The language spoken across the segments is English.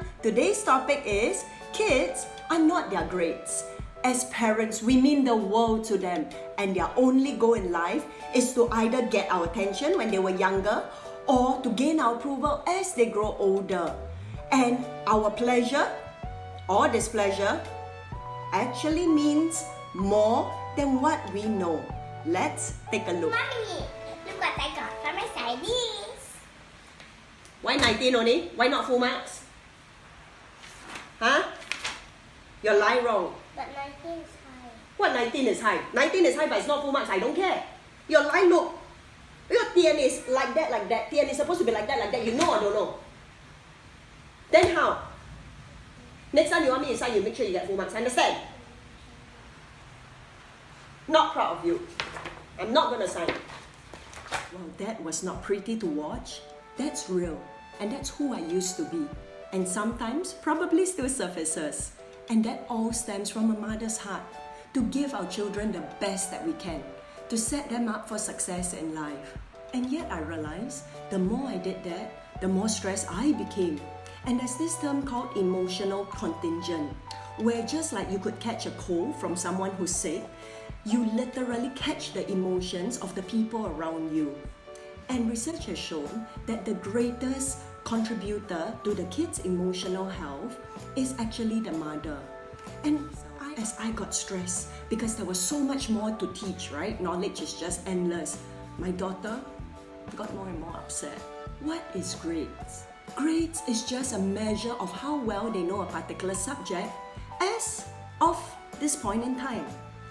everyone! Today's topic is kids are not their grades. As parents, we mean the world to them, and their only goal in life is to either get our attention when they were younger or to gain our approval as they grow older. And our pleasure or displeasure actually means more than what we know. Let's take a look. Mommy, look what I got from my studies. Why 19 only? Why not full marks? Huh? You're lying wrong. But 19 is high. What 19 is high? 19 is high but it's not full marks. I don't care. Your line look. Your TN is like that, like that. TN is supposed to be like that, like that. You know or don't know? Then how? Next time you want me to sign, you make sure you get full marks. Understand? Not proud of you. I'm not going to sign. Well, that was not pretty to watch. That's real. And that's who I used to be. And sometimes probably still surfaces. And that all stems from a mother's heart to give our children the best that we can, to set them up for success in life. And yet I realized the more I did that, the more stressed I became. And there's this term called emotional contingent, where just like you could catch a cold from someone who's sick, you literally catch the emotions of the people around you. And research has shown that the greatest contributor to the kids' emotional health is actually the mother. And as I got stressed, because there was so much more to teach, right? Knowledge is just endless. My daughter got more and more upset. What is grades? Grades is just a measure of how well they know a particular subject as of this point in time,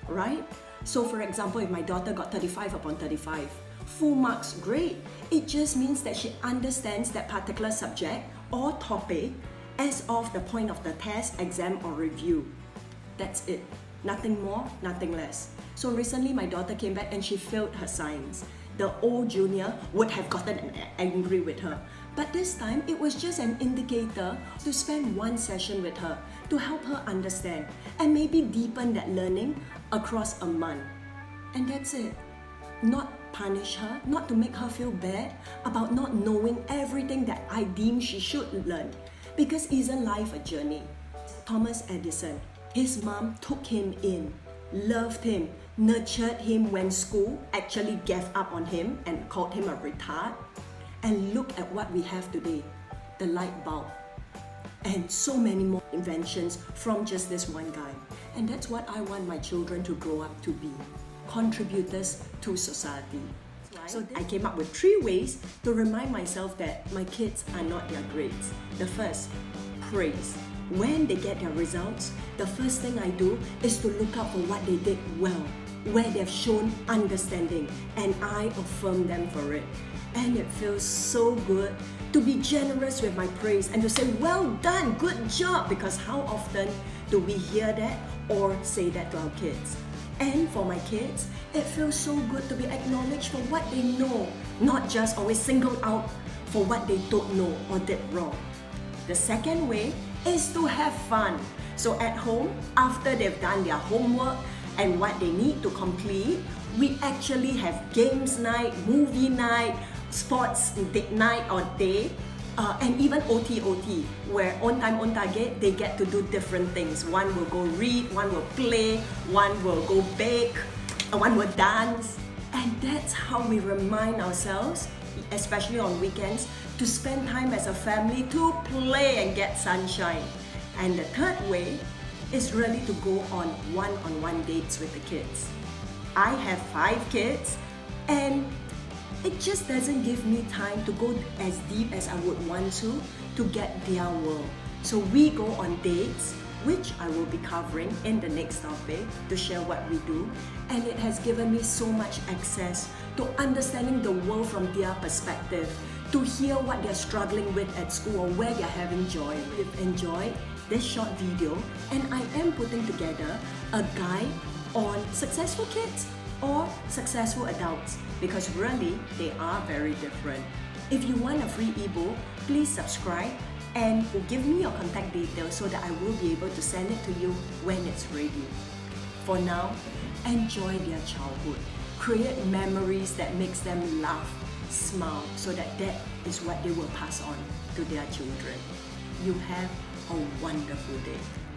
right? So for example, if my daughter got 35 upon 35, full marks, great. It just means that she understands that particular subject or topic as of the point of the test, exam or review. That's it. Nothing more, nothing less. So recently my daughter came back and she failed her science. The old junior would have gotten angry with her. But this time it was just an indicator to spend one session with her to help her understand and maybe deepen that learning across a month. And that's it. Not punish her, not to make her feel bad about not knowing everything that I deem she should learn. Because isn't life a journey? Thomas Edison, his mom took him in, loved him, nurtured him when school actually gave up on him and called him a retard. And look at what we have today, the light bulb. And so many more inventions from just this one guy. And that's what I want my children to grow up to be, contributors to society. So I came up with 3 ways to remind myself that my kids are not their grades. The first, praise. When they get their results, the first thing I do is to look out for what they did well, where they've shown understanding, and I affirm them for it. And it feels so good to be generous with my praise and to say, well done, good job, because how often do we hear that or say that to our kids? And for my kids, it feels so good to be acknowledged for what they know, not just always singled out for what they don't know or did wrong. The second way is to have fun. So at home, after they've done their homework and what they need to complete, we actually have games night, movie night, sports night or day, and even OT, where on time, on target, they get to do different things. One will go read, one will play, one will go bake, one will dance. And that's how we remind ourselves, especially on weekends, to spend time as a family to play and get sunshine. And the third way is really to go on one-on-one dates with the kids. I have 5 kids, and it just doesn't give me time to go as deep as I would want to get their world. So we go on dates, which I will be covering in the next topic to share what we do. And it has given me so much access to understanding the world from their perspective, to hear what they're struggling with at school or where they're having joy. If you've enjoyed this short video, and I am putting together a guide on successful kids or successful adults, because really they are very different. If you want a free ebook, please subscribe and give me your contact details so that I will be able to send it to you when it's ready. For now, enjoy their childhood. Create memories that makes them laugh, smile, so that is what they will pass on to their children. you have a wonderful day.